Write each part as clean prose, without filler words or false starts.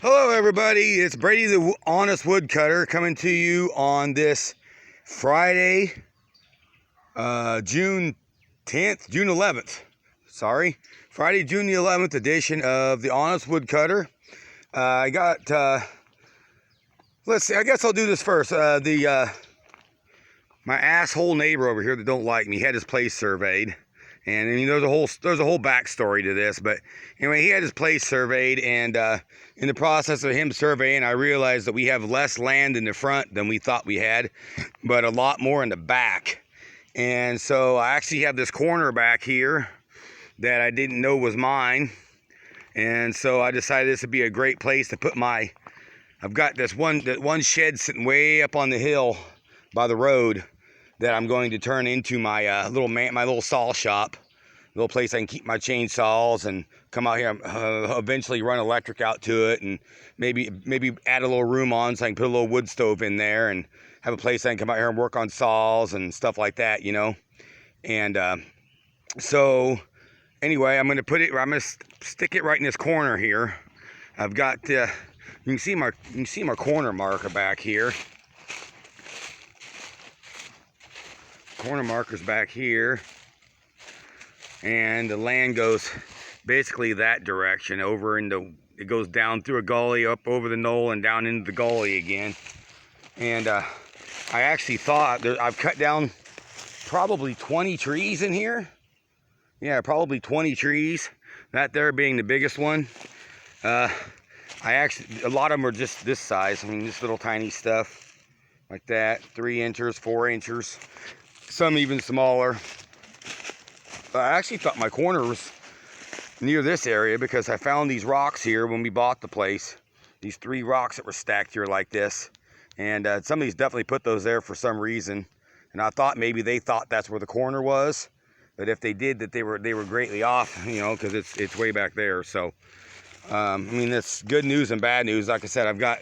Hello everybody, it's Brady the Honest Woodcutter coming to you on this Friday, June 11th, Friday, June the 11th edition of the Honest Woodcutter. Let's see, I guess I'll do this first. My asshole neighbor over here that don't like me had his place surveyed. And I mean, there's a whole backstory to this, but anyway, he had his place surveyed, and in the process of him surveying, I realized that we have less land in the front than we thought we had, but a lot more in the back. And so I actually have this corner back here that I didn't know was mine, and so I decided this would be a great place to put my. I've got that one shed sitting way up on the hill by the road that I'm going to turn into my little saw shop, little place I can keep my chainsaws and come out here, eventually run electric out to it, and maybe add a little room on so I can put a little wood stove in there and have a place I can come out here and work on saws and stuff like that, you know. And so anyway, I'm gonna stick it right in this corner here. I've got you can see my corner marker back here. Corner markers back here, and the land goes basically that direction it goes down through a gully, up over the knoll, and down into the gully again. And I actually thought I've cut down probably 20 trees in here. Yeah, probably 20 trees, that there being the biggest one. A lot of them are just this size. I mean, this little tiny stuff like that, 3 inches, 4 inches. Some even smaller. I actually thought my corner was near this area because I found these rocks here when we bought the place. These 3 rocks that were stacked here like this. And somebody's definitely put those there for some reason. And I thought maybe they thought that's where the corner was. But if they did, that they were greatly off, you know, because it's way back there. So, I mean, it's good news and bad news. Like I said, I've got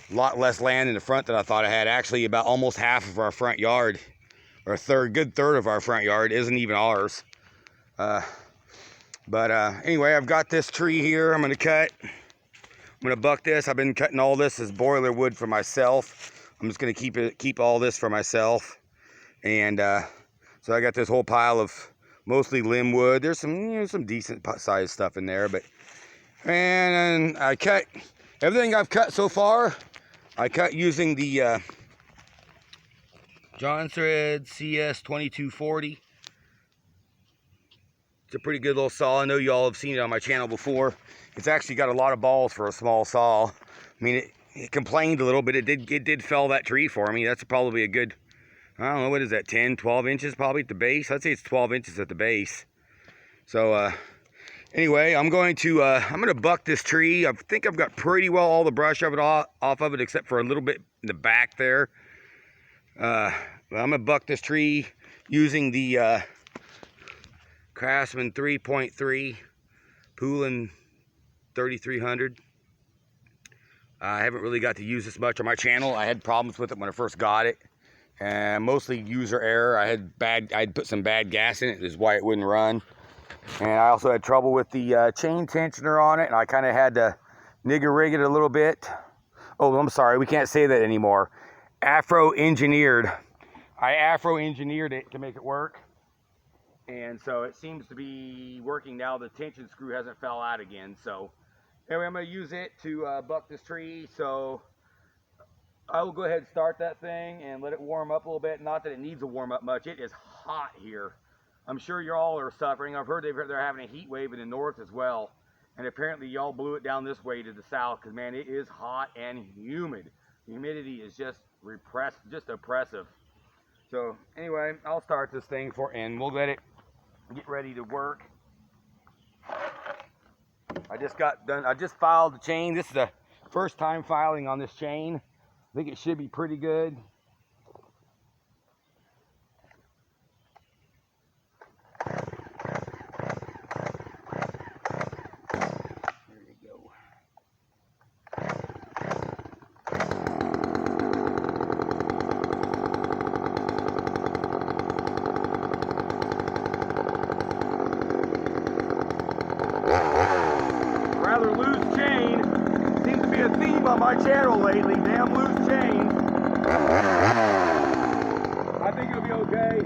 a lot less land in the front than I thought I had. Actually, about almost half of our front yard, or good third of our front yard, isn't even ours. Anyway, I've got this tree here I'm going to buck this. I've been cutting all this as boiler wood for myself. I'm just going to keep all this for myself. And so I got this whole pile of mostly limb wood. There's some decent sized stuff in there, and I cut everything I've cut so far. I cut using the John Thread CS 2240. It's a pretty good little saw. I know you all have seen it on my channel before. It's actually got a lot of balls for a small saw. I mean, it complained a little bit. It did fell that tree for me. That's probably a good, I don't know, what is that, 10, 12 inches probably at the base? I'd say it's 12 inches at the base. So anyway, I'm going to buck this tree. I think I've got pretty well all the brush of it off of it, except for a little bit in the back there. I'm gonna buck this tree using the Craftsman 3.3 poulan 3300. I haven't really got to use this much on my channel. I had problems with it when I first got it, and mostly user error. I'd put some bad gas in it, is why it wouldn't run. And I also had trouble with the chain tensioner on it, and I kind of had to nigger rig it a little bit. Oh, I'm sorry, we can't say that anymore. I afro-engineered it to make it work, and so it seems to be working now. The tension screw hasn't fell out again. So anyway, I'm going to use it to buck this tree. So I will go ahead and start that thing and let it warm up a little bit. Not that it needs to warm up much. It is hot here. I'm sure you all are suffering. I've heard they're having a heat wave in the north as well, and apparently y'all blew it down this way to the south, because man, it is hot and humid. The humidity is just oppressive. So anyway, I'll start this thing and we'll let it get ready to work. I just got done. I just filed the chain. This is the first time filing on this chain. I think it should be pretty good. rather loose chain. Seems theme on my channel lately, damn loose chains. I think it'll be okay.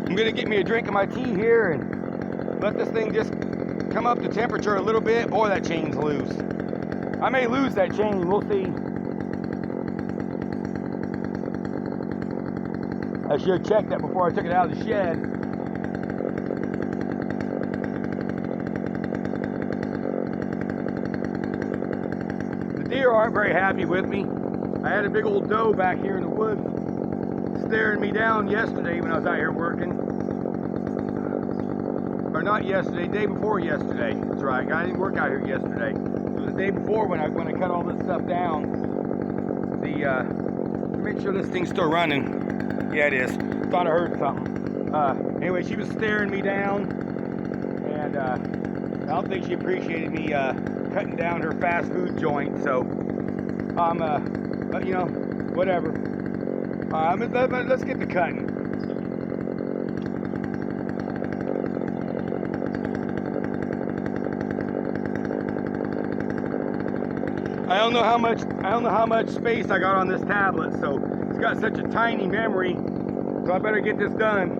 I'm gonna get me a drink of my tea here and let this thing just come up to temperature a little bit. Boy, that chain's loose. I may lose that chain, we'll see. I should have checked that before I took it out of the shed. The deer aren't very happy with me. I had a big old doe back here in the woods staring me down yesterday when I was out here working. Or not yesterday, day before yesterday. That's right, I didn't work out here yesterday. It was the day before when I cut all this stuff down. Make sure this thing's still running. Yeah, it is. Thought I heard something. Anyway, she was staring me down, and I don't think she appreciated me cutting down her fast food joint. So, but you know, whatever. Let's get to cutting. I don't know how much space I got on this tablet, so it's got such a tiny memory. So I better get this done.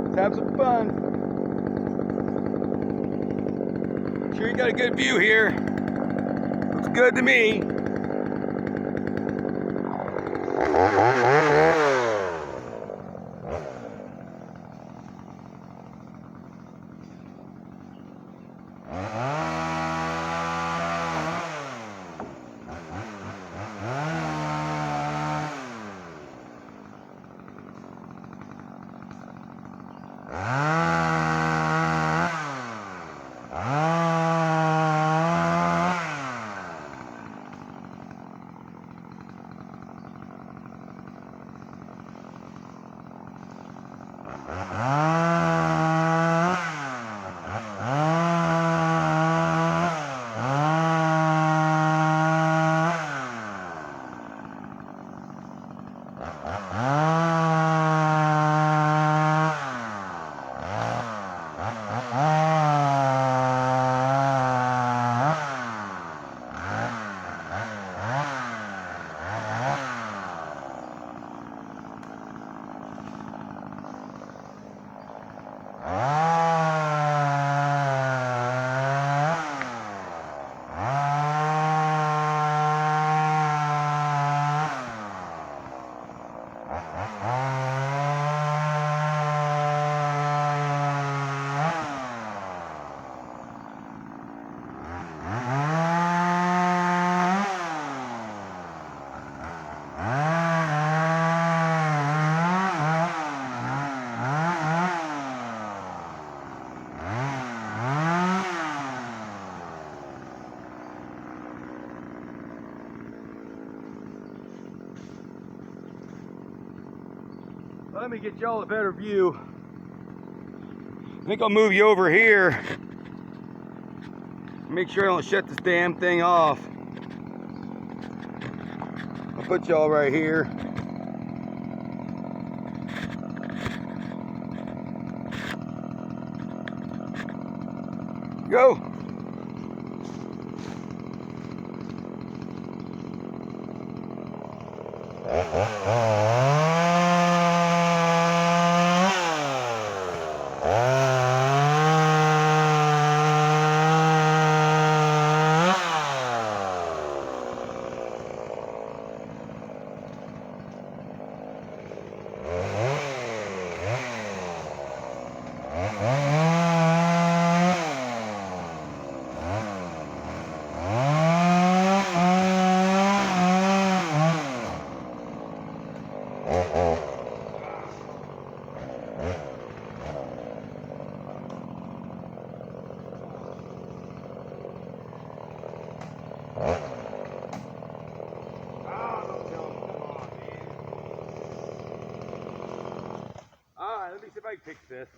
Let's have some fun. Sure you got a good view here. Looks good to me. Let me get y'all a better view. I think I'll move you over here. Make sure I don't shut this damn thing off. I'll put y'all right here. Go. Alright, let me see if I can fix this.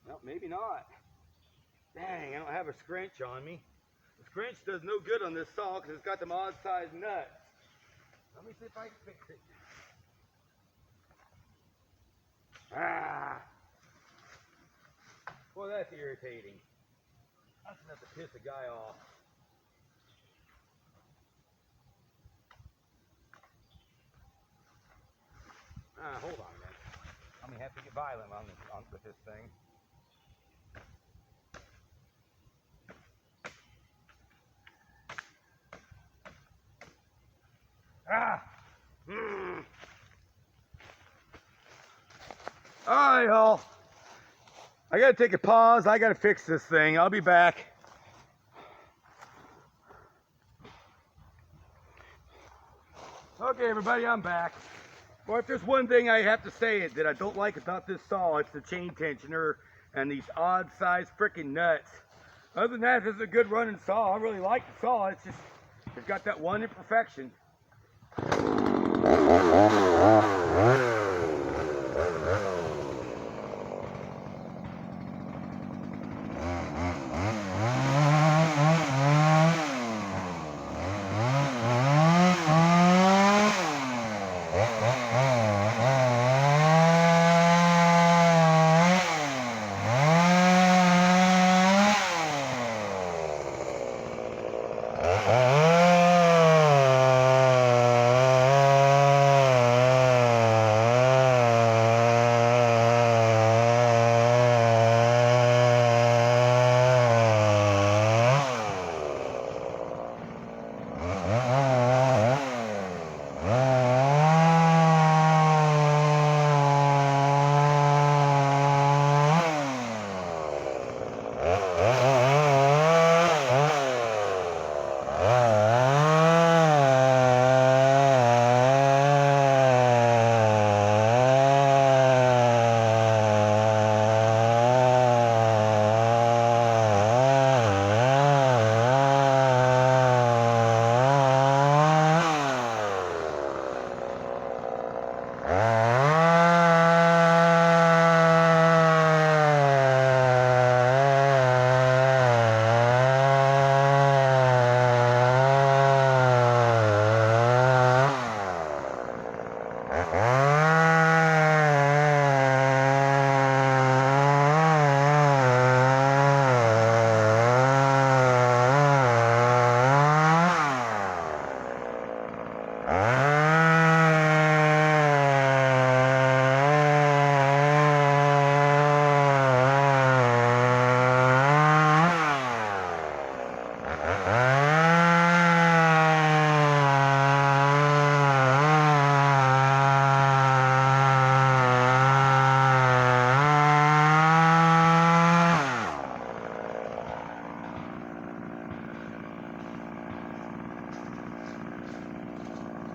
Well, maybe not. Dang, I don't have a scrunch on me. The scrunch does no good on this saw because it's got them odd sized nuts. Let me see if I can fix it. Ah! Boy, that's irritating. That's enough to piss a guy off. Hold on a minute. I'm gonna have to get violent with this thing. Ah! Alright, y'all. I gotta take a pause. I gotta fix this thing. I'll be back. Okay, everybody, I'm back. Well, if there's one thing I have to say that I don't like about this saw, it's the chain tensioner and these odd-sized freaking nuts. Other than that, this is a good running saw. I really like the saw. It's just, it's got that one imperfection.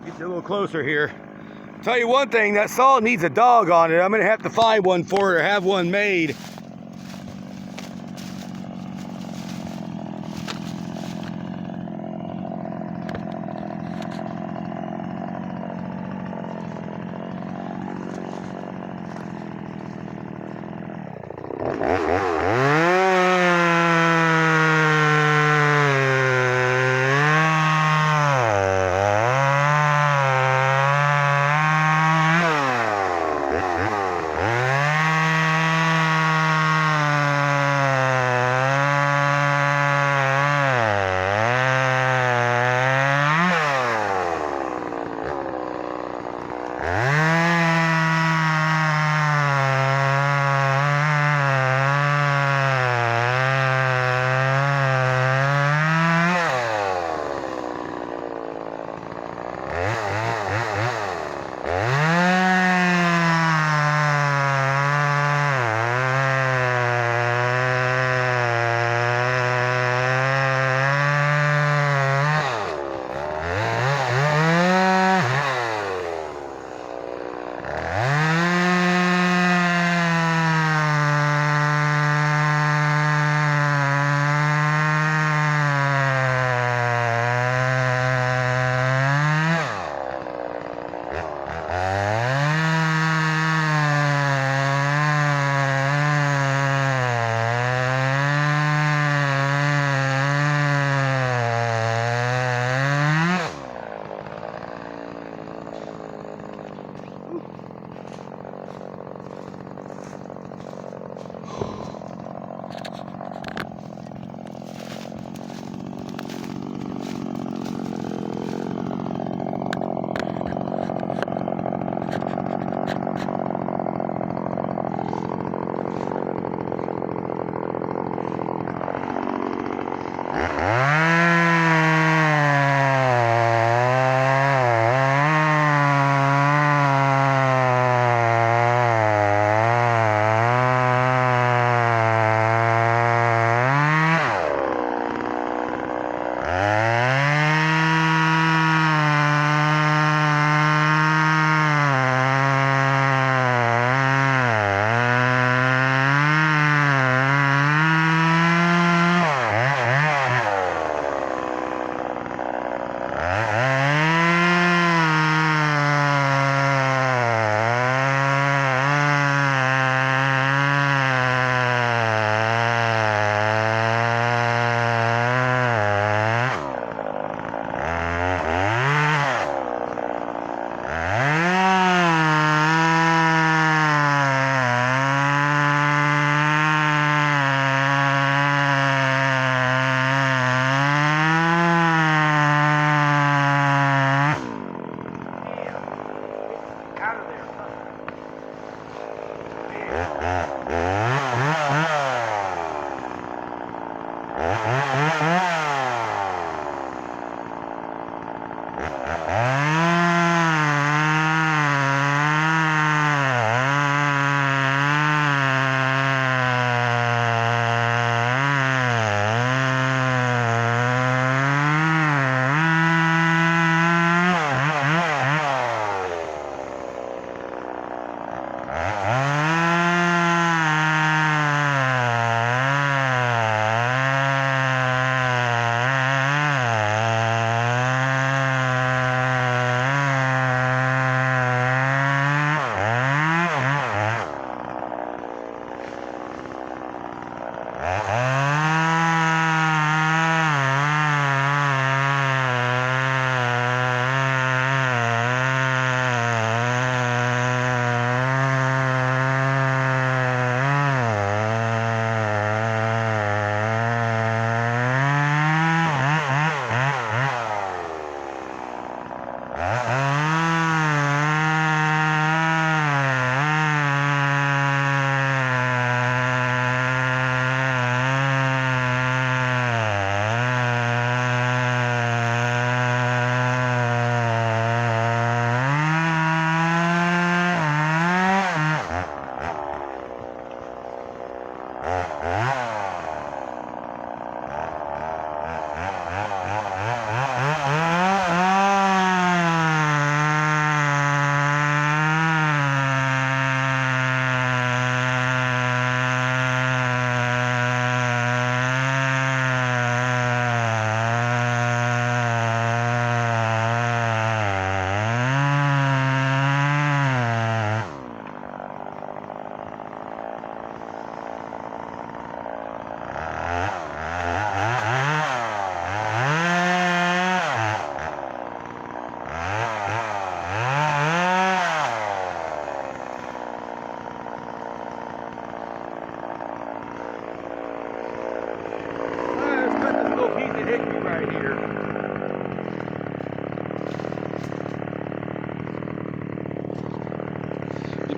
Get you a little closer here. Tell you one thing, that saw needs a dog on it. I'm gonna have to find one for it or have one made.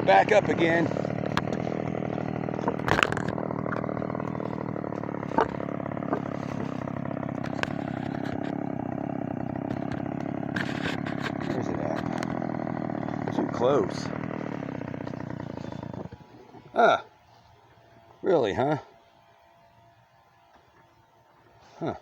Back up again. Where's it at? Too close. Ah, really, huh? Huh.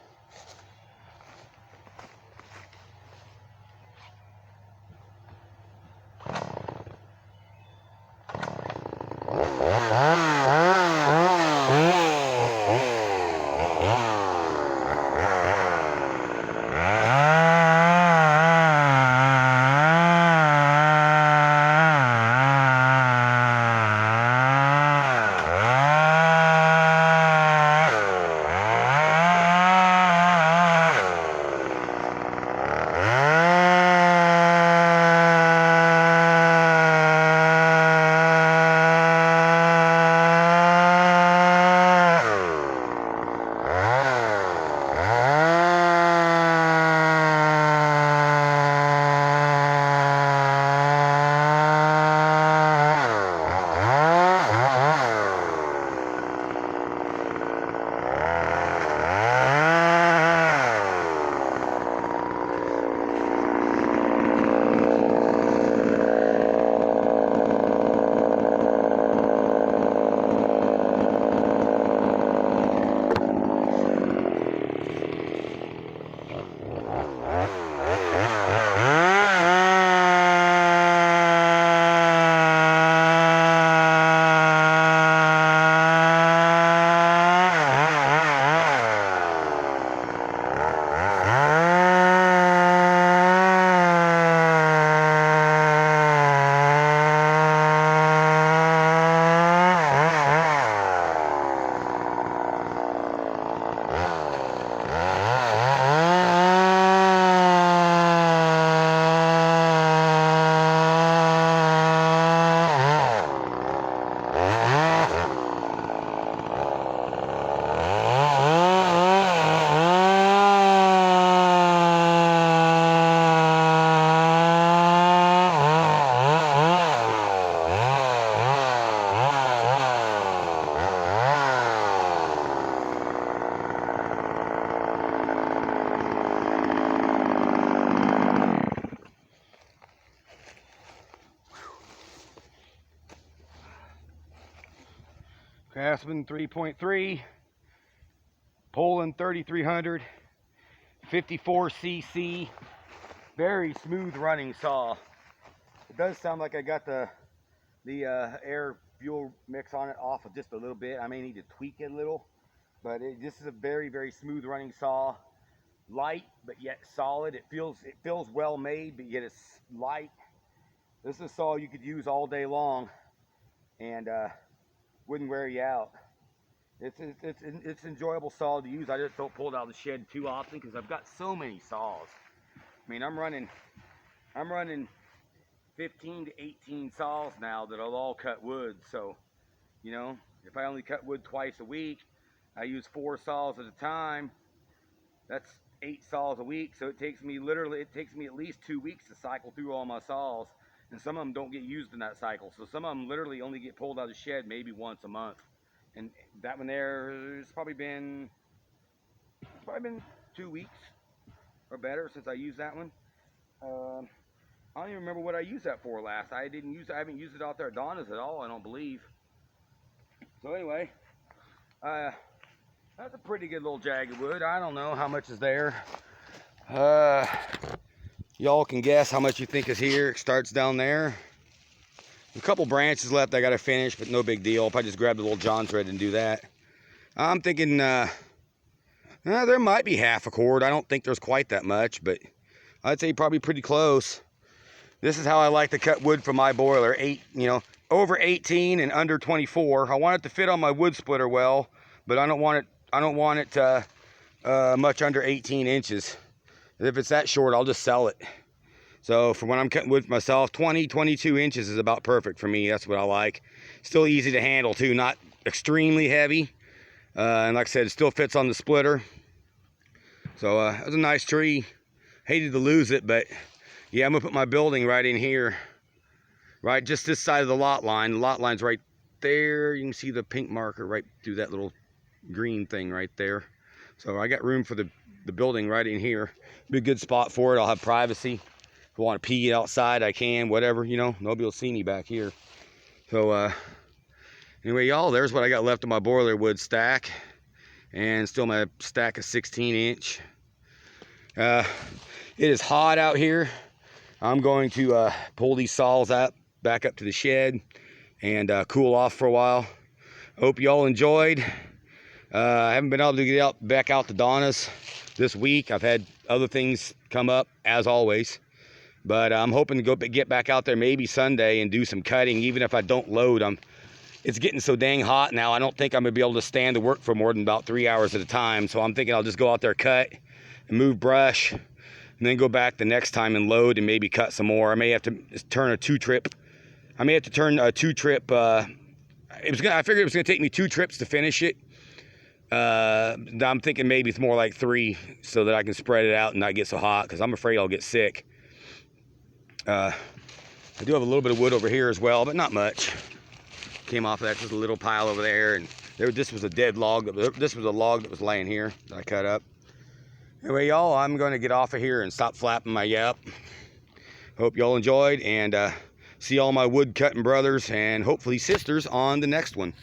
Craftsman 3.3, poulan 3300, 54cc, very smooth running saw. It does sound like I got the air fuel mix on it off of just a little bit. I may need to tweak it a little, but this is a very, very smooth running saw. Light, but yet solid. It feels well made, but yet it's light. This is a saw you could use all day long and wouldn't wear you out. It's enjoyable saw to use. I just don't pull it out of the shed too often because I've got so many saws. I mean, I'm running 15 to 18 saws now that'll all cut wood. So, you know, if I only cut wood twice a week, I use 4 saws at a time. That's 8 saws a week. So it takes me at least 2 weeks to cycle through all my saws. And some of them don't get used in that cycle. So some of them literally only get pulled out of the shed maybe once a month. And that one there, it's probably been 2 weeks or better since I used that one. I don't even remember what I used that for last. I haven't used it out there at Donna's at all, I don't believe. So anyway, that's a pretty good little jagged wood. I don't know how much is there. Y'all can guess how much you think is here. It starts down there. A couple branches left I gotta finish, but no big deal. If I just grab the little John thread and do that. I'm thinking there might be half a cord. I don't think there's quite that much, but I'd say probably pretty close. This is how I like to cut wood from my boiler. Over 18 and under 24. I want it to fit on my wood splitter well, but I don't want it much under 18 inches. If it's that short, I'll just sell it. So for when I'm cutting wood for myself, 22 inches is about perfect for me. That's what I like. Still easy to handle too, not extremely heavy. And like I said, it still fits on the splitter. So it was a nice tree. Hated to lose it, but yeah, I'm gonna put my building right in here. Right, just this side of the lot line. The lot line's right there. You can see the pink marker right through that little green thing right there. So I got room for the building right in here. Be a good spot for it. I'll have privacy. If I want to pee outside, I can, whatever, nobody will see me back here. So anyway, y'all, there's what I got left of my boiler wood stack. And still my stack of 16-inch. It is hot out here. I'm going to pull these saws back up to the shed and cool off for a while. Hope y'all enjoyed. I haven't been able to get back out to Donna's this week. I've had other things come up, as always. But I'm hoping to get back out there maybe Sunday and do some cutting, even if I don't load. It's getting so dang hot now, I don't think I'm going to be able to stand to work for more than about 3 hours at a time. So I'm thinking I'll just go out there, cut, and move brush, and then go back the next time and load and maybe cut some more. I may have to turn a 2-trip. I figured it was going to take me 2 trips to finish it. I'm thinking maybe it's more like 3 so that I can spread it out and not get so hot, because I'm afraid I'll get sick. I do have a little bit of wood over here as well, but not much. Came off of that, just a little pile over there, and this was a dead log. This was a log that was laying here that I cut up. Anyway, y'all, I'm going to get off of here and stop flapping my yap. Hope y'all enjoyed, and see all my wood cutting brothers and hopefully sisters on the next one.